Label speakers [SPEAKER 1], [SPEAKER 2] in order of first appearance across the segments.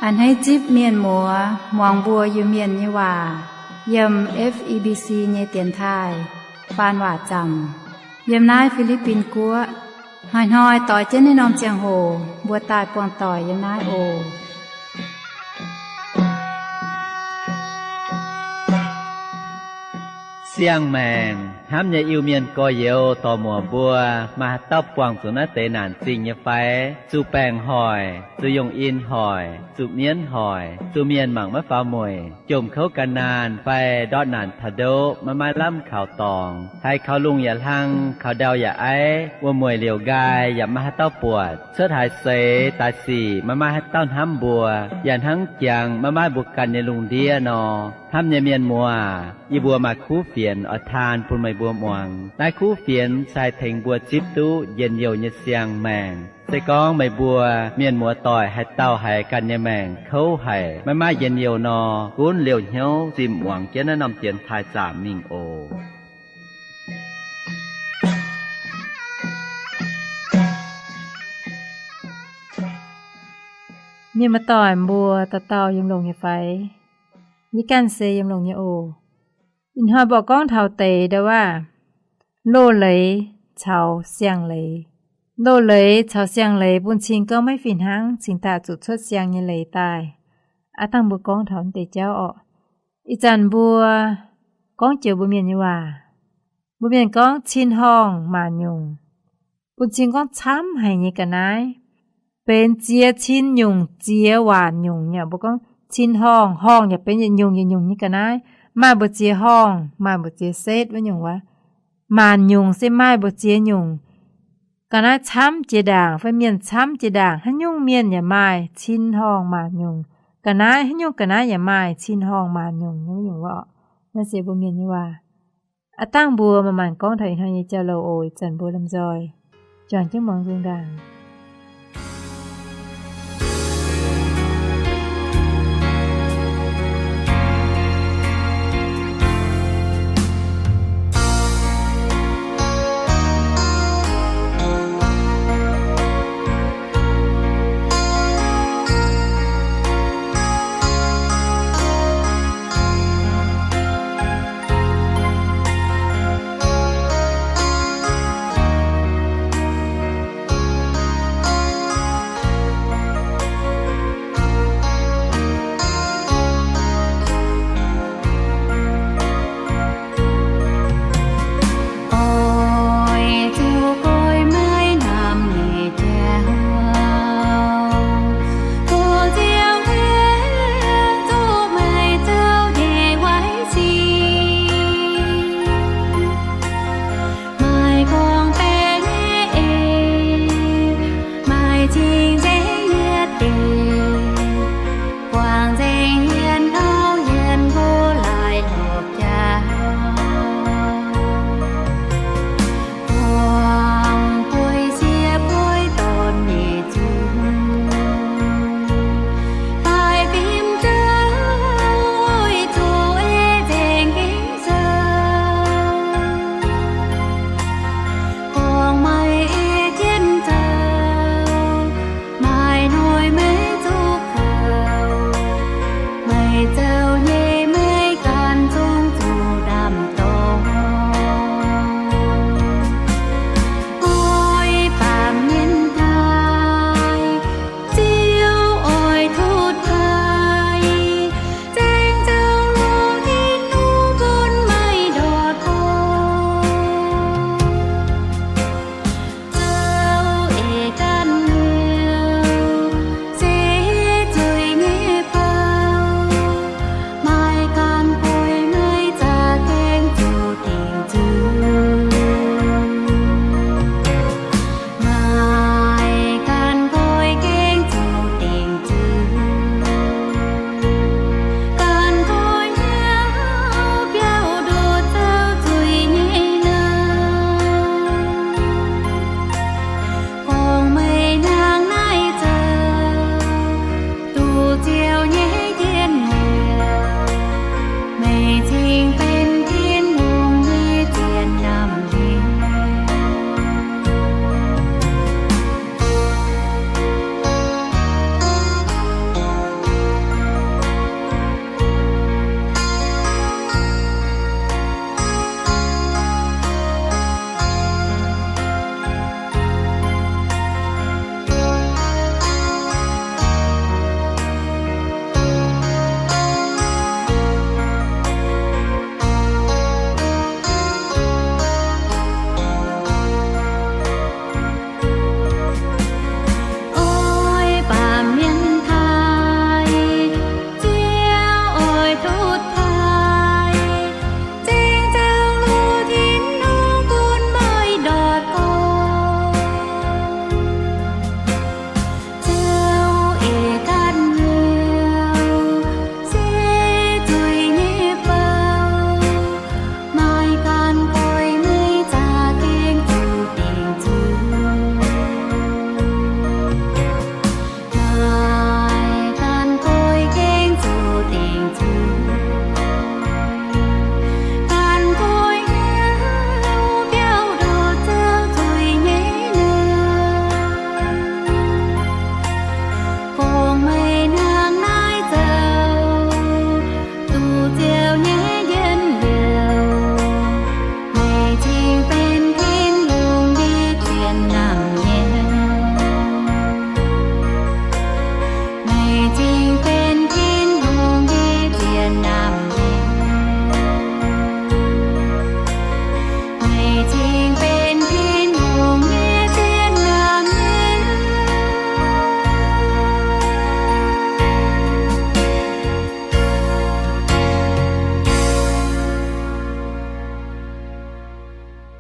[SPEAKER 1] อันให้จิบเมียนหมัวมองบัวอยู่เมียนยี่ว่าเยิม FEBC เนเตียนไทยปานว่าจำเยิมนายฟิลิปปินส์กัวหอยต่อยเจนในนอมเจียงโหบัวตายปวงต่อยเยิมนายโอ
[SPEAKER 2] เสียงแมงห้ามอย่าอิวเมียนก็เยวต่อหมัวบัวมาตบกวางสุนัขเตนานสิงยาไฟสู่แปงหอยสู่ยงอินหอยสู่เมียนหอยสู่เมียนหมังมะฟ้ามวยจมเขากันนานไปดอดนานทะโดมาล่ำข่าวตองให้เขาลุงอย่าลังเขาเดาอย่าไอว่ามวยเหลียวกายอย่ามาให้เต้าปวดเสื้อถ่ายเสตาสีมาให้เต้าห้ำบัวอย่าทั้งเจียงมาบุกกันในลุงเดียนอห้ำอย่าเมียนมัวอีบัวมาคู่เฟียนอทานปุ่นไม่บัวมวงได้คู่เฟียนใส่เถงบัวจิบตู้เย็นเยียวเนเสียงแมงใส่ก้องไม่บัวเมียนมัวต่อยให้เต้าให้กันเนแมงเขาให้ไม่เย็นเยียวนอกุ้นเหลียวเหี้ยวจิมหวังเจนนำเตียนทายสามมิงโอ
[SPEAKER 3] เมียมาต่อยบัวตะเตายังลงอย่าไฟยี่กันเซยังลงอย่าโออินหอยบอกก้องเท่าเตได้ว่าโลเลยเฉาเสียงเลยโลเลยเฉาเสียงเลยบุญชิงก็ไม่ฝินหังสิงตาจุดชดเสียงยังเลยตายอาตั้งบัวก้องเท่าเตเจ้าออกอีจันบัวก้องเจียวบุเมียนยี่ว่าบุเมียนก้องชินห้องมานยุงบุญชิงก้องช้ำให้ยี่กันนายเป็นเจียชินยุงเจียหวานยุงเนี่ยบุก้องชินห้องอย่าเป็นยุงนี่กันนายมาบ่เจียห้องมาบ่เจียเซตว่าหยังวะมานยุงเส้นไม้บ่เจียยุงกะนะช้ำเจด่างไฟเมียนช้ำเจด่างให้ยุงเมียนอย่าไม้ชินห้องมานยุงกะนะให้ยุงกะนะอย่าไม้ชินห้องมานยุงยังว่าหยังว่านั่นเสียบ่เมียนนี่ว่าอะตั้งบัวมามันก้องไทยเฮาเจ้าโลโอยจันบัวลำจอยจอนจังมองจุงด่าง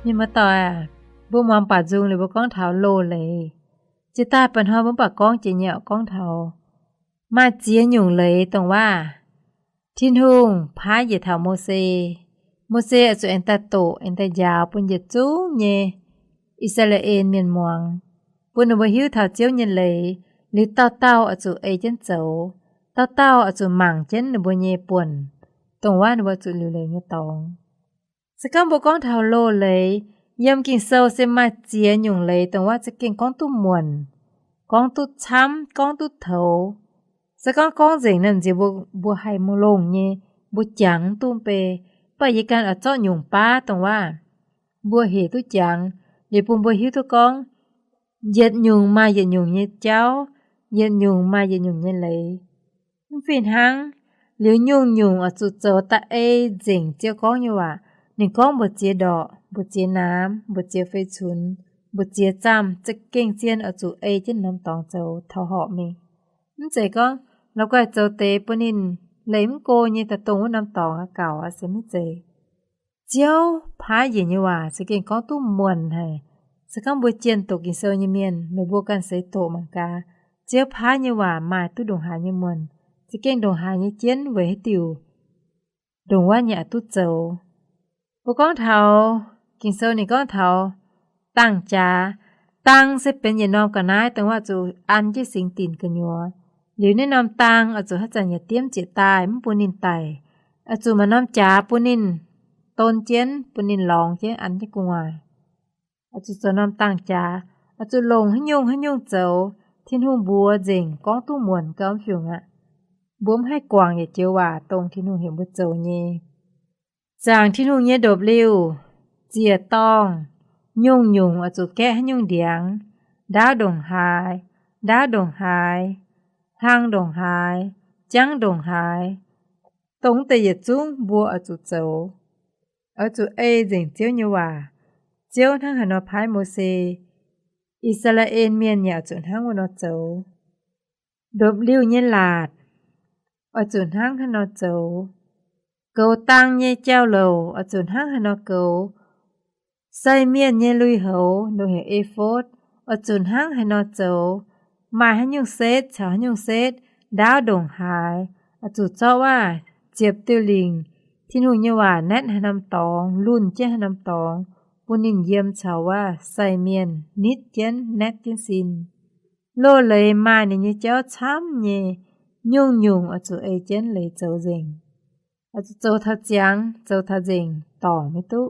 [SPEAKER 3] nhưng mà tao à bố mong bà dung là bố con thảo lô lệ chỉ ta bận hoa bố bà con chỉ nhạo con thảo mà chia nhung lệ tôngว่าthiên hùng phá về thảo Mô-xê ở chỗ anh ta tổ anh ta giáo bún dịch chú nhé Israel miền muang bún ở bờ hiếu thảo chiếu nhân lệ lý tao ở chỗ ấy chân dấu tao ở chỗ mảng chân ở bờ nhẹ buồn tôngว่าở chỗ liều lệ như tông sẽ có một con thảo lô lệ yếm kinh sâu sẽ mà chia nhung lệ tôngว่าจะkinh con tu muộn con tu chăm con tu thấu sẽ có con gì nên chỉ bùa hay mua lông nhé bùa trắng tôm bê bởi vì can ở chỗ nhung pa tôngว่าbùa hề tu trắng để bùa bùa hiếu tu con dệt nhung mà dệt nhung như cháu dệt nhung mà dệt nhung như lấy phiền hăng nếu nhung ở chỗ chỗ ta ấy dình cho con như vậy nên con bùa chia đỏ bùa chia nám bùa chia phê chun bùa chia chămจะเก่งเจียนở chỗ ấy trên nắm tòng châu thao họ mình nhưng chỉ con nó quay châu tế bữa nín lấy cô như ta tung nắm tòng ở cào ở xem gì chiếu phá gì như vậy sẽ ก่งcon tu muộn hay sẽ con bùa chiên tổ kinh sơ như miền người bùa can sẽ tổ bằng cá chiếu phá như vậy mà tu đồng hà như muộn sẽ ก่งđồng hà như chiến với tiểu đồngว่าnhà tu châu bùa con thảo kinh sơ này con thảoตั้งจ้าตั้งsẽเป็นอย่างน้อมกันนะแต่ว่าจูอันที่สิงตินกันยัวหรือในน้อมตั้งอาจูให้จันอย่าเตรียมเจตายมันปูนินไตอาจูมาน้อมจ้าปูนินต้นเจนปูนินลองเจนอันที่กงายอาจูจะน้อมตั้งจ้าอาจูลงให้ยงเจ้าทิ้นหูบัวเจิงก้องตู้มวนก้อมฟิวงะบุ้มให้กวางอย่าเจียวว่าตรงทิ้นหูเห็นบุเจ้าเย่จางทิ้นหูเย่ดบลิ้วเจียต้องnhung ở chỗ kẽ nhung điang đá đồng hài hang đồng hài trắng đồng hài tống tây dịch xuống bùa ở chỗ A dình chiếu như hòa chiếu thang hà nó phái Mô-xê Israel miền nhà chỗ thang của nó châu đốp lưu như lạt ở chỗ thang hà nó châu cầu tăng như treo lầu ở chỗ thang hà nó cầu xây miên như lui hậu đồ hệ ephod ở chốn hang hay nó châu mà hay nhung xét chả nhung xét đá đồng hài ở chỗ choว่าเจ็บtiêu linhที่นู่นเนี่ยว่าแนทให้นำตองรุ่นเจ้ให้นำตองปุ่นินเยี่ยมชาวว่าใส่เมียนนิดเจนแนทเจนซินโลเลยมาเนี่ยเจ้าช้ำเนี่ยnhung ở chỗ ấyเจนเลยเจ้าเจงở chỗเจ้าท่าเจียงเจ้าท่าเจงต่อไม่ตู้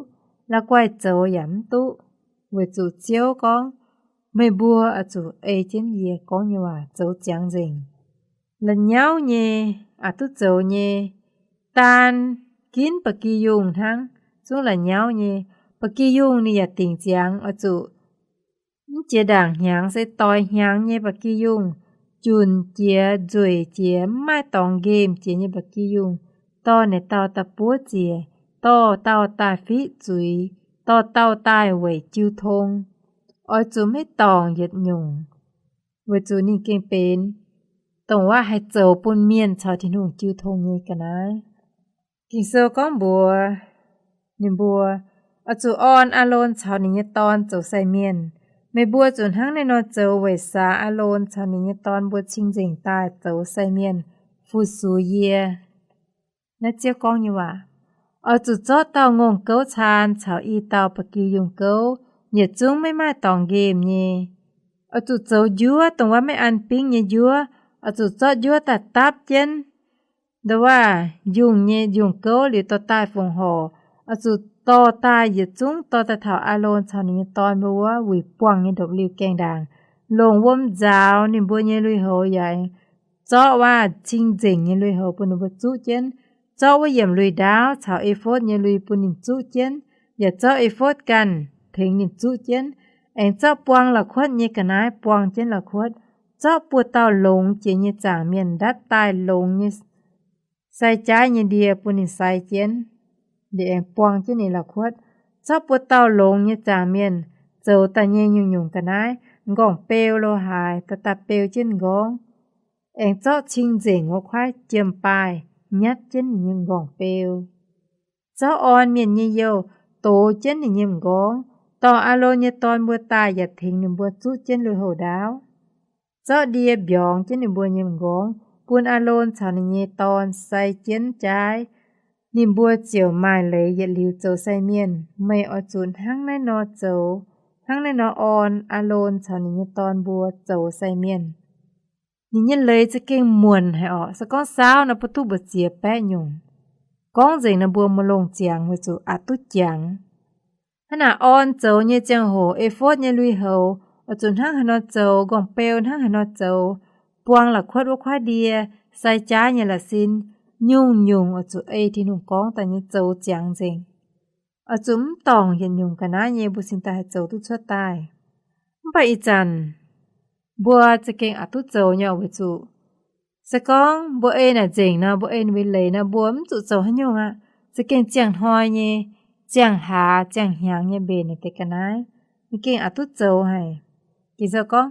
[SPEAKER 3] là quay châu yếm tụ với chủ chiếu con mấy bùa ở chủ ấy trên gì có như là châu trắng rình lần nhau nhé tu châu nhé tan kín bậc kỳ dùng thắng xuống là nhau nhé bậc kỳ dùng này là tình trắng ở chủ chia đảng nhang sẽ tỏi nhang nhé bậc kỳ dùng chun chia rồi chia mai tòng game chia nhé bậc kỳ dùng to này tao tập búa chia to tao tai phí chuối to tao tai vậy chiêu thông ở chỗ mấy tòng nhiệt nhung với chỗ ní kinh bên tổngว่าให้เจ้าปุ่นเมียนชาวที่นุ่งchiêu thông như cái này kinh sơ con bùa niệm bùa ở chỗ on aloneชาวนี้ตอนเจ้าใส่เมียนไม่บัวจนทั้งในนอเจ้าเวสา alone ชาวนี้ตอนบัวชิงเจิงใต้เจ้าใส่เมียนฟูซูเยและเจ้าก้องอยู่ว่าở chỗ chót tao ngôn cấu chan chào y tao bậc kỳ dùng cấu nhiệt chúng mấy mai tòng game nhé ở chỗ chấu dúa tòngว่าไม่อันปิ้งnhé dúa ở chỗ chót dúa ta táp chân đóว่าdùng nhé dùng cấu để to tai phòng hồ ở chỗ to tai nhiệt chúng to ta thảo alone chào này to búa quỷ quăng nhé độc liu keng đàng lồng vôm giáo niệm búa nhé lui hồ vậy chótว่าชิงเจิงnhé lui hồ bún búa chú chân choว่าyểm lùi đáo chào ephod như lùi bún nín chú chénอย่าcho ephodกันถึงnín chú chén anh cho quang là khuất như cái này quang chén là khuất cho bùa tao lồng chỉ như chàng miền đất tai lồng như sai trái như địa bún nín sai chén để anh quang chén này là khuất cho bùa tao lồng như chàng miền dầu ta như nhung cái này gong pêu lô hài ta pêu chén gong anh cho chinh dình ngô khoai chiêm bài nhát chân nhưng gòn bèo gió on miền như dâu tổ trên thì nhiệm góng, tỏ a lô như toàn bùa tài giật thình niệm bùa chút trên lùi hồ đáo. Gió đìa biong trên niệm bùa nhiệm góng, buôn a lôn chào như toàn say chiến trái. Niệm bùa chiều mai lấy giật liu châu say miên, mây ở chuồn hăng này nó châu, hăng này nó on a lôn chào như toàn bùa châu say miên. Nhìn nhân lấy cho kinh muôn hay ọ, sẽ có sao nó bắt tu bật chia bé nhung. Con gì nó bùa mà lông chàng với chủ á tu chàng. Hắn à on châu như chàng hồ ê phốt như lui hầu, ở chuồn hăng hay nó châu, gọng bèo hăng hay nó châu, buông là khuất vô khoa đìa, sai trái như là xin, nhung ở chỗ ấy thì nung con ta như châu chàng dình. Ở chúng tòng hiện nhung cả ná nhé bù xin ta hay châu tu cho tai. Vậy chẳng, bùa sẽ kinh á tu châu nhau với chủ. Sẽ con, bùa ấy là dình na, bùa ấy với lấy na bùa chủ châu hay nhung ạ. Sẽ kinh chàng hoi nhé, chàng hà, chàng hiang nhé bền này tế cả ná. Mình kinh á tu châu hay. Kì sao con,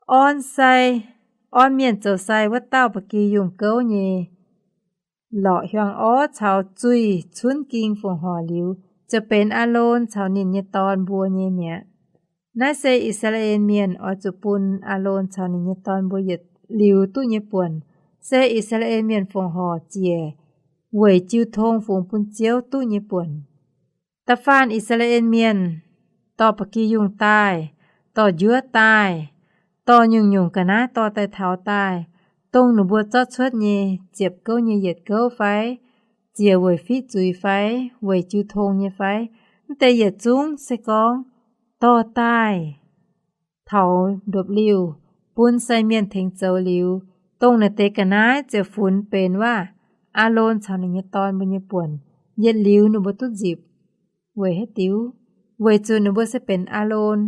[SPEAKER 3] on say, on miền châu say vất tao bà kỳ dùng câu nhé. Lọ hiong ó chào chui chun kinh phùng hò liu,จะเป็นอารมณ์ชาวนินยตอนบัวเยเมียนายเซอิสราเอลเมียนอจุปุนอารมณ์ชาวนินยตอนบัวเยลิวตุเยป่วนเซอิสราเอลเมียนฟงหอเจียเวยจิวทงฟงปุนเจียวตุเยป่วนตะฟานอิสราเอลเมียนต่อปกียุงใต้ต่อเยื้อใต้ต่อยุงกันนะต่อไตเท้าใต้ตรงหนูบัวจอดชวดเยเจ็บเก้าเยเหยียดเก้าไฟเจียเวยฟีจุยไฟเวยจิวทงเยไฟแต่เหยียดจุ้งเสกองต่อใต้เถาดบลิวปุ้นใส่เมียนเทงเจ้าลิวตรงในเตกันนะเจะฝุ่นเป็นว่าอาโลนชาวนิยตอนบุญป่วนเหยียดลิวหนูบัวตุจิบเวยให้ติ๋วเวยจูหนูบัวจะเป็นอาโลน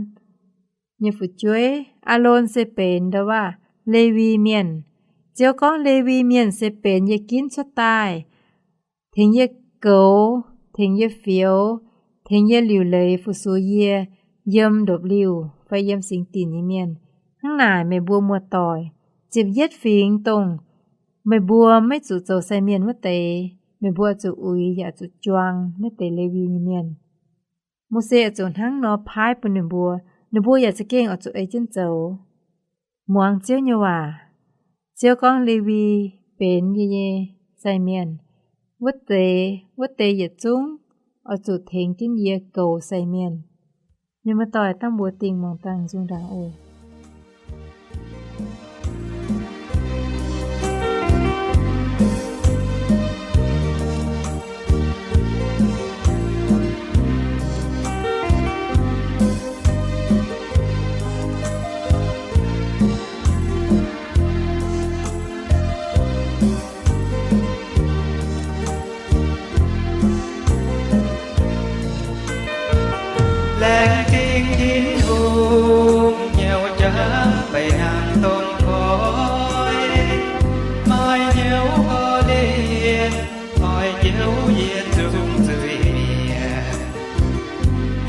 [SPEAKER 3] เยฟุช่วยอาโลนจะเป็นแต่ว่าเลวีเมียนเจ้าของเลวีเมียนจะเป็นเยกินชดตายทิ้งเยเกาทิ้งเยเฟียวทิ้งเยหลิวเลยฟุซูเยเยี่ยมดบลิวไฟเยี่ยมสิงตีนเยเมียนข้างหน้าไม่บัวมัวต่อยจิบเย็ดฟิงตรงไม่บัวไม่จู่โจใส่เมียนว่าเตไม่บัวจู่อุยอย่าจู่จวงไม่เตเลวีเมียนมูเซอจุนทั้งนอพายปนบัวอยากจะเก่งอจู่ไอเจนเจ้าหมวงเจียวเนว่าเจียวกองเลวีเป็นเย่ใส่เมียนวัดเตอย่าจุ้งở chủ thính kinh địa cầu say miền nhưng mà tỏi tăng bùa tình mong tăng dung đảng ồ
[SPEAKER 4] làng kinh kín hùng nhiều trắng bầy hàng tôn khói mai nhớ có đêm hỏi nhớ yên dung dưới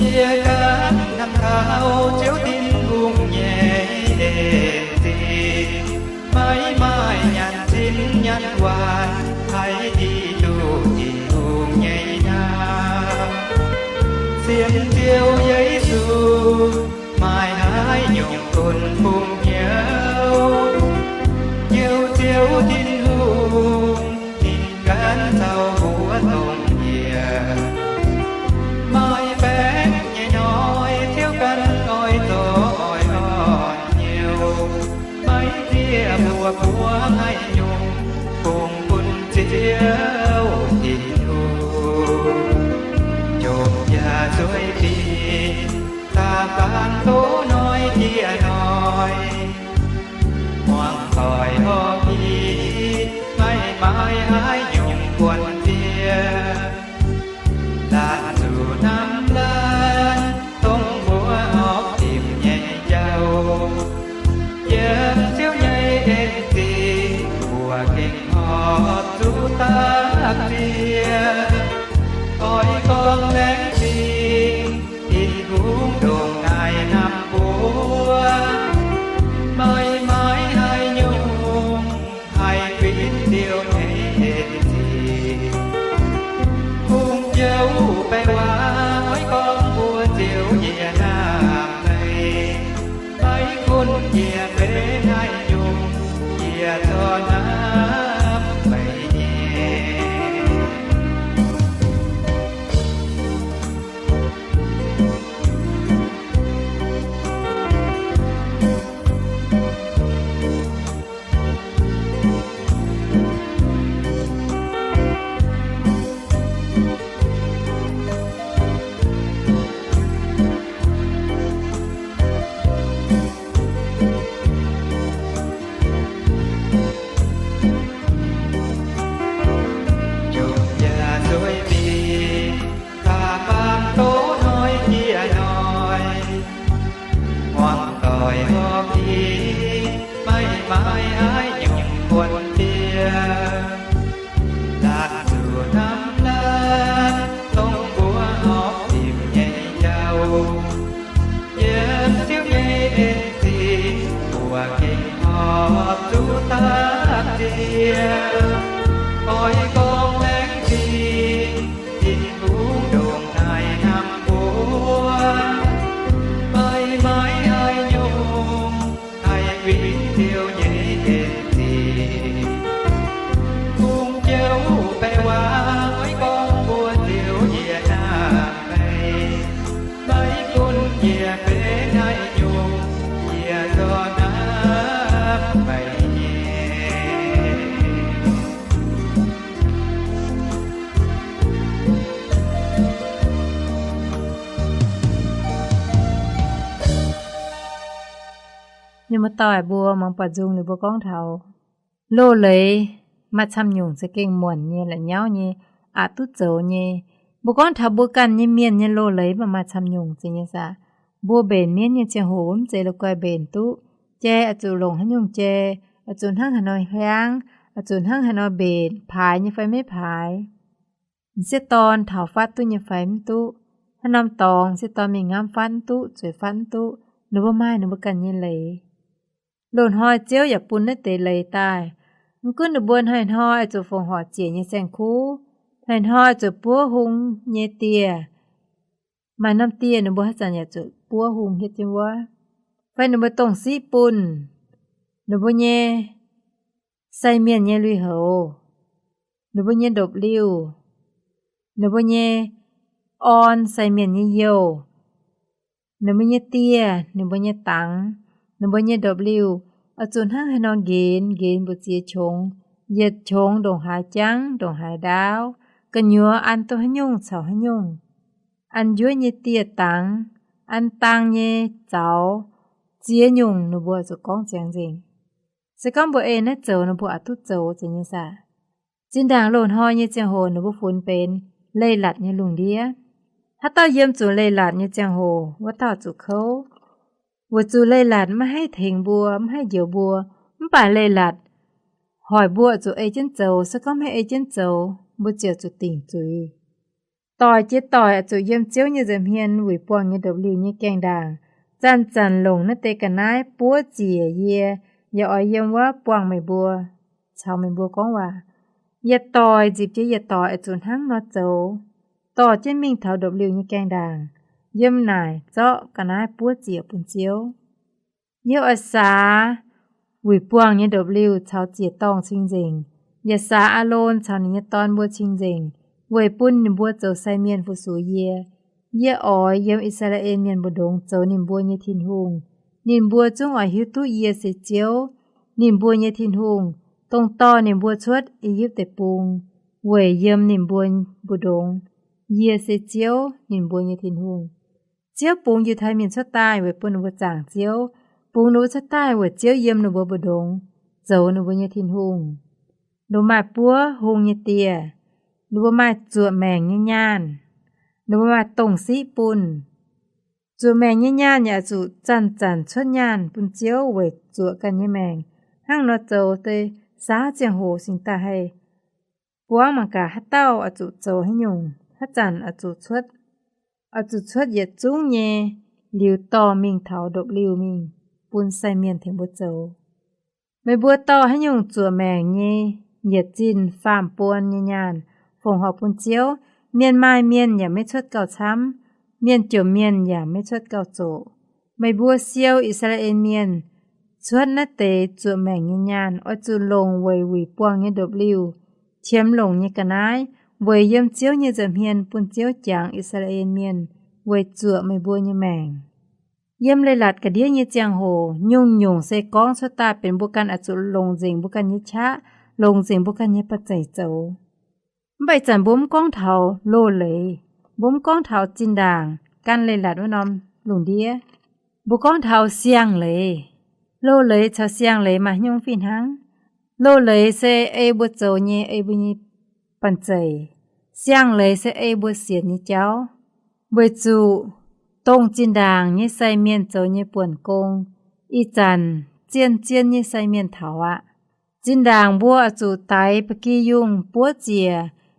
[SPEAKER 4] bìa cát năm thao chiếu tin hùng nhẹ đêm tìm mãi mãi nhàn chín nhàn hoài hãy đi tu thì hùng nhảy nào xiên chiêu giấy dù mai hái nhung cồn cùng nhau nhiều chiếu tin hùng tin cán sau của tông hiền mai bé nhẹ nhói thiếu cân oi tổ oi hòn nhiều mấy tia mùa hay nhung cùng quân chiếu tin hùng rồi đi ta can tố nói chia nói hoang khỏi ho đi mãi mãi hái nhung quần tia là dù năm lên tung búa hót tìm nhảy dâu giờ chiếu nhảy đến gì của kinh hót chú ta tia ôi con lén tin cũng đường ngày năm búa mãi mãi hai nhung hai biết điều thế gì cùng dấu bay qua ôi con lén đi tìm uống đường này năm búa mãi mãi ai nhung ai quý tiêu nhĩ kền gì cung chiếu bè hoa ôi con bùa tiêu dìa na bè mấy con dìa bè ai nhung dìa do na bè
[SPEAKER 3] nhưng mà tỏi bùa mong bà dung là bùa con thầu lô lấy mà chăm nhung sẽ kinh muộn như là nhau như tút dấu như bùa con thầu bùa cần như miên như lô lấy mà chăm nhung chỉ như sao bùa bền miên như chè hổm chỉ là quay bền tú chè chủ lồng hắn nhung chè chủ hăng hà nội hoang chủ hăng hà nội bền phái như phải mấy phái sẽ tòn thảo phát tu như phải tú hắn nằm tòng sẽ tòn mình ngắm phán tú rồi phán tú nếu bùa mai nếu bùa cần như lấy đồn hoi chiếuอยากปุ่นได้เตะเลยตายมันก็นบวนให้หอยจะฟงหอเจียยแสงคูให้หอยจะปัวหุงเยเตียมาน้ำเตียนบให้จันอยากจะปัวหุงเฮ็ดจังวะไฟนบต้องสีปุ่นนบเยใส่เมียนเยลุยเหานบเยดบลิ้วนบเยออนใส่เมียนเยเยียวนบเยเตียนบเยตังนบเยW ở chốn hang hay non gến bột chia trống nhiệt trống đồng hải trắng đồng hải đáo cần nhớ ăn tô hay nhung chảo hay nhung ăn dưới như tia tang ăn tang như cháo chia nhung nó bùa cho con chàng gì sẽ con bùa em nó chầu nó bùa tút chầu chỉ như sao trên đàng lồn hoi như chàng hồ nó bùa phun bên lây lạt như lùng đĩa hát tao yếm chủ lây lạt như chàng hồว่าtao chủ khâuว่าจูเลยหลัดไม่ให้เถงบัวไม่ให้เดี่ยวบัวไม่ป่าเลยหลัดหอยบัวจูเอเจนเจ้าสักก็ไม่เอเจนเจ้าบัวเจียวจูติ่งจุยต่อยเจ๊ต่อยจูเยี่ยมเจียวnhư dầm hiềnหวีปวงnhư W nhưแกงด่างจันลงนั่นเตกันนายปัวเจียเย่อย่าอ้อยเยี่ยมว่าปวงไม่บัวชาวไม่บัวก้องว่าอย่าต่อยจีบเจ๊อย่าต่อยจูนหั่งนอเจ้าต่อเจ๊มิงเท่า W nhưแกงด่างyếm nải cho cả nái búa chìa bún chiếu yêu ở xa quỷ buông như W cháu chìa tòng chinh dình nhà xa alone cháu ní ton búa chinh dình quỷ bún niệm búa châu say miên phụ số ye ói yếm Israel miên búa đông châu niệm búa như thiên hùng niệm búa chung ở hiếu tu ye sẽ chiếu niệm búa như thiên hùng tông to niệm búa chuốt y tệ bùng quỷ yếm niệm búa đông ye sẽ chiếu niệm búa như thiên hùng chiếu bùng như thái miền xuất tai với bún búa chảng chiếu bùng nấu xuất tai với chiếu yếm nấu búa đông dầu nấu búa như thiên hùng nấu mai búa hùng như tia nấu mai chùa mèng như nhan nấu mai tổng sĩ bún chùa mèng như nhan nhà chủ chăn xuất nhan bún chiếu với chùaกันnhư mèng hang nó dầu tê xá chiang hồ sinh ta hay búa mà cả hát tao ở chủ dầu hay nhung hát chăn ở chủ xuất nhiệt trung nhẹ liu to mình thảo độc liu mình bún say miên thêm bút dầu mấy búa to hay nhung chùa mèng nhẹ nhiệt chín phạm buôn như nhàn phồng họp bún chiếu miên mai miênอย่าไม่ชดเก่าช้ำเมียนเจียวเมียนอย่าไม่ชดเก่าโจไม่บัวเซียวอิสราเอลเมียนชวดนาเตจัวแม่งยันยันอ้อจูลงเวยวีปวงเนี่ยWเชียมลงเนี่ยกันนายเวยเยี่ยมเจียวเนี่ยจำเฮียนปุ่นเจียวจางอิสราเอลเมียนเวยจัวไม่บัวเนี่ยแม่งเยี่ยมเลยหลัดกระเดียเนี่ยจางโหยุ่งใส่ก้องชดตาเป็นบุกันอจุลงเจิงบุกันเนี่ยชะลงเจิงบุกันเนี่ยปัจจัยโจใบจันบุ้มก้องเทาโลเลยบุ้มก้องเทาจินด่างกันเลยหลัดว่านอมหลุงเดียบุก้องเทาเสียงเลยโลเลยชาวเสียงเลยมายุ่งฟินหังโลเลยเซเอบุโจเนเอบุญิปันใจเสียงเลยเซเอบุเสียนี่เจ้าเบจูตรงจินด่างนี่ใส่เมียนโจนี่ป่วนกงอีจันเจียนนี่ใส่เมียนเถาอะจินด่างบัวจูไตปะกี้ยุ่งปัวเจีย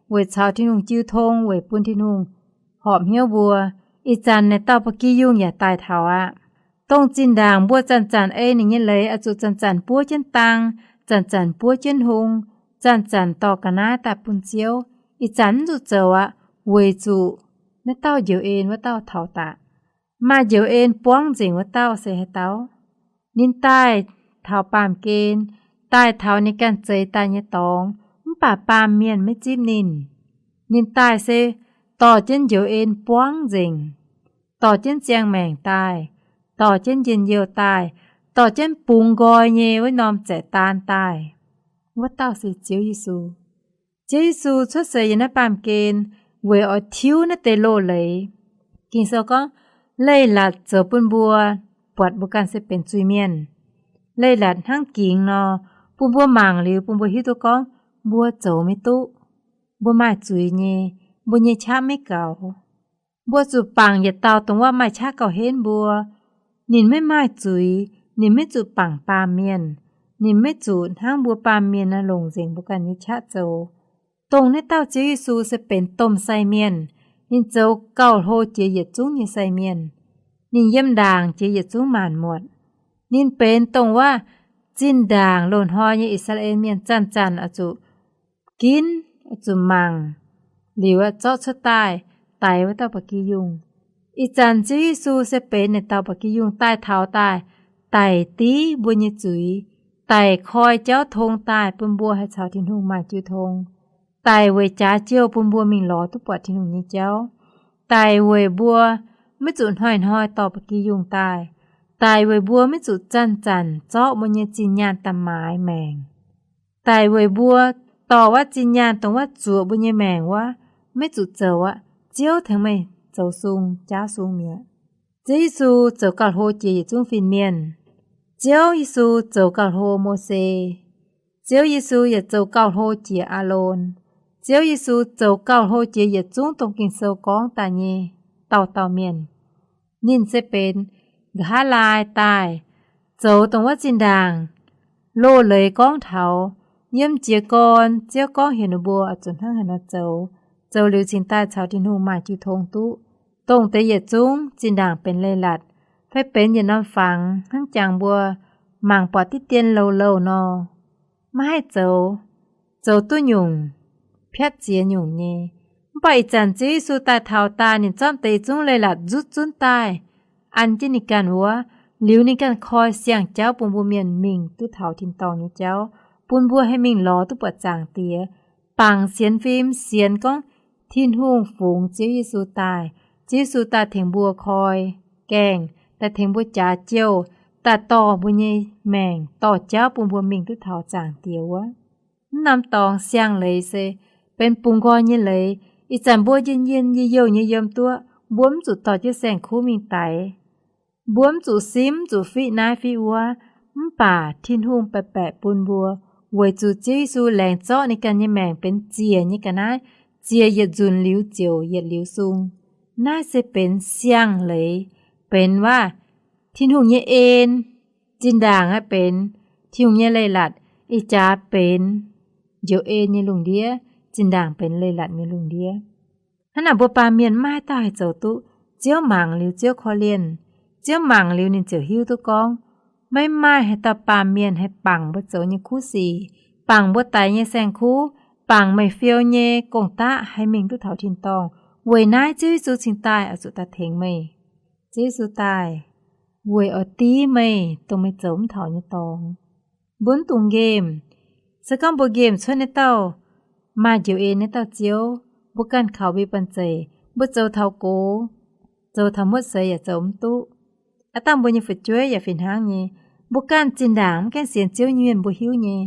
[SPEAKER 3] เวชาวที่นุ่งจิ้วทงเวปุ้นที่นุ่งหอมเหี้ยวบัวอีจันในเต้าปะกี้ยุ่งอย่าตายเถาอะต้องจินด่างบัวจันเอ้นี่เลยอจูจันปัวเจนตังจันปัวเจนหง จันต่อกันนะแต่ปุ่นเจียวอีจันจุเจอวะเวจูนเต้าเดียวเอ็นว่าเต้าเท่าตามาเดียวเอ็นป้วงจริงว่าเต้าเสียให้เต้านินใต้เท่าปามเกณฑ์ใต้เท่าในการเจยตายตองป่าปามเมียนไม่จีบนินใต้เซต่อเจนเดียวเอ็นป้วงจริงต่อเจนเจียงแมงตายต่อเจนเย็นเยียวตายต่อเจนปุงกอยเยไว้นอมแจตานตายว่าเต้าสิเจียวยิสูเจียวยิสูชดเสยนะปามเกณฑ์เวอทิวนะเตโลเลยกินเซก็เลยหลัดเจอปุ่นบัวปวดบุกันเสเป็นจุยเมียนเลยหลัดทั้งกิ่งนอปุ่นบัวหมางหรือปุ่นบัวฮิตุก็บัวโจไม่ตุบัวไม้จุยเยบัวเยชาไม่เก่าบัวจุปังอย่าเตาตรงว่าไม้ชาเก่าเห็นบัวนินไม่ไม้จุยนินไม่จุปังปามเมียนนินไม่จุทั้งบัวปามเมียนนะลงเสียงบุกันนิชาโจตรงในเต้าเจียซูจะเป็นต้มไซเมียนนินเจ้าเก้าโหเจียยจุ้งยิไซเมียนนินเยี่ยมด่างเจียยจุ้งหมานหมดนินเป็นตรงว่าจินด่างโลนหอยอิสราเอลเมียนจันอจุกินอจุมังหรือว่าเจ้าชะตายไตว่าเต้าปกิยุงอีจันเจียซูจะเป็นในเต้าปกิยุงใต้เท้าตายไตตีบุญยจุยไตคอยเจ้าทงตายปุ่นบัวให้ชาวทินหุงมาจุทงไตเวจ้าเจียวปุ่นบัวมิงหลอทุกปอดที่หนุ่มนี้เจ้าไตเวบัวไม่จุดห้อยต่อปกิยุงตายไตเวบัวไม่จุดจันเจาะมันยจินญาณตำหมายแมงไตเวบัวต่อว่าจินญาณตรงว่าจั่วบุญยแมงว่าไม่จุดเจอวะเจียวทั้งไม่เจ้าซุงจ้าซุงเมียเจีซูเจ้ากัลโฮจีจุ้งฟินเมียนเจียวยิสูเจ้ากัลโฮโมเซเจียวยิสูอย่าเจ้ากัลโฮจีอาโลนเจียวยิสูเจ้าเก้าโหเจียจุ้งตรงกินเซลกองตาเยเต่าเมียนนินเซเป็นกะลายตายเจ้าตรงว่าจินด่างโลเลยก้องเถาเยี่ยมเจียกอนเจียก้องเห็นบัวจนทั้งเห็นเจ้าหลิวจินใต้ชาวทินหูมาจุทงตุตรงแต่เยจุ้งจินด่างเป็นเลยหลัดให้เป็นอย่าน้ำฟังทั้งจางบัวหมางปอดที่เตียนโลนอมาให้เจ้าตุ้หยุ่งเพชรเจียหยุ่งเย่ไปจันจีสูตาเท้าตาเนี่ยจ้อมเตจุ้งเลยหลัดจุดจุนตายอันจินิการหัวหลิวนิการคอยเสียงเจ้าปุ่นบัวเมียนมิงตุ้เท้าทินตองนี่เจ้าปุ่นบัวให้มิงล้อตุ้ปวดจางเตียปังเสียนฟิล์มเสียนก้องทินหุ่งฝูงจีสูตายจีสูตาเถงบัวคอยแกงแต่เถงบัวจ่าเจียวแต่ต่อบัวเย่แมงต่อเจ้าปุ่นบัวมิงตุ้เท้าจางเตียวะนำตองเสียงเลยเซเป็นปุงกอยี่เลยอีจันบัวเย็นเยี่ยวเยี่ยมตัวบวมจุดต่อจะแสงคู่มิงไตบวมจุดซิมจุดฟินายฟิวัวป่าทินหุ่งแปะปุนบัวไว้จุดจีสูแหลงเจาะในการยี่แมงเป็นเจียนี่กันนะเจียเหยียดจุนหลิวเจียวเหยียดหลิวซุงน่าจะเป็นเสียงเลยเป็นว่าทินหุ่งยี่เอ็นจินด่างให้เป็นทินหุ่งยี่เลยหลัดอีจ้าเป็นเจียวเอ็นยี่ลุงเดียจินด่างเป็นเลยหลัดมีลุงเดียขณะบัวปาเมียนไม้ตายเจ้าตุเจียวหมางหลิวเจียวคอเลียนเจียวหมางหลิวนินเจียวหิวตุกองไม่ไม้ให้ตาปาเมียนให้ปังบัวเจ้าเนี่ยคู่สี่ปังบัวตายเนี่ยแสงคู่ปังไม่เฟียวเนี่ยกงตาให้มิงตุเถาทินตองเวยนายจิ้วสูชิงตายอสุตาเทงไม่จิ้วสูตายเวยอตีไม่ตรงไม่เจ้าเถาเนี่ยตองบนตุงเกมสกัมโบเกมชวนในเต้ามาเจียวเอในเต้าเจียวบุกันเขาวิปันเจบุเจ้าเท้าโกเจ้าทำมดเสยอย่าเจ้าตุอาตามบุญยฝุดจ้วยอย่าฝินหางเย่บุกันจินด่างแกเสียงเจียวเงียนบุหิวเย่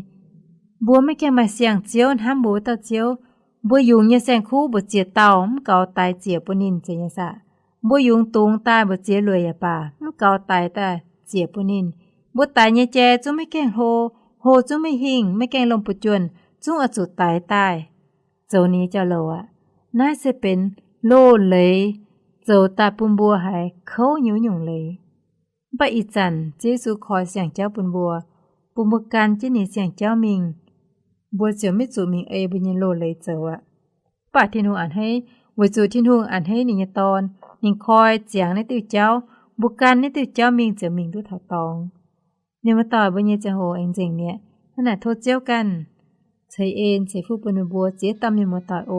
[SPEAKER 3] บัวไม่แกมาเสียงเจียวห้ามบัวเต้าเจียวบัวยุงเนี่ยแสงคู่บุเจียเต่าเก่าตายเจียปนินเจียสะบัวยุงตุงตายบุเจียรวยอย่าป่าเก่าตายแต่เจียปนินบัวตายเนี่ยแจจุ้ไม่แกงโหจุ้ไม่หิ่งไม่แกงลมปุจวนจุ้งอจุดตายเจ้านี้เจ้าโลอ่ะน่าจะเป็นโลเลยเจ้าตาปุ่นบัวหายเขาหิวหยุ่งเลยไปอีจันเจสูคอยเสียงเจ้าปุ่นบัวกันจีนี่เสียงเจ้ามิงบัวเจียวไม่จูมิงบุญยโลเลยเจ้าอ่ะป่าทินหูอ่านให้วัวจูทินหูอ่านให้นิยตอนนิงคอยเจียงในติวเจ้าบุกันในติวเจ้ามิงเจียวมิงดูเถาตองเนี่ยมาต่อบุญยจะโหเองจริงเนี่ยขนาดโทษเจ้ากัน ใช้เอ็นใช้ผู้ปนบัวเจ๊ตำยมัวตอยโอ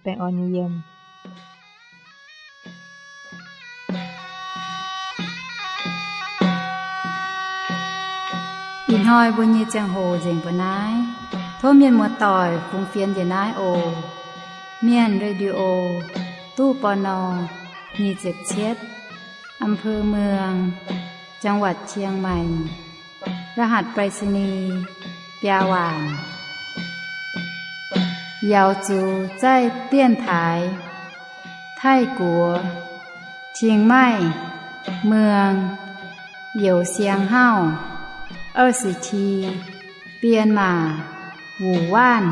[SPEAKER 3] แปลงออนเยี่ยม
[SPEAKER 1] อินหอยบุญยีจังโหเจงปนายโทเมียนมัวต่อยฟุงเฟียนเยนายโอเมียนเรดิโอตู้ปอนอมีเจ็ดเช็ดอำเภอเมืองจังหวัดเชียงใหม่รหัสไปรษณีย์ปยาหวานยาวจูใจเตี้ยนถายไทกัวเชียงใหม่เมืองเหยวเซียงเฮ้า20ทีเปียนมาหูว่าน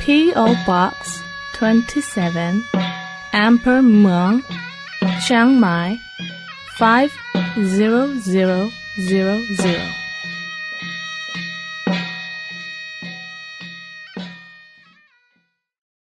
[SPEAKER 5] P.O. Box 27 Ampere Muang Chiang Mai 50000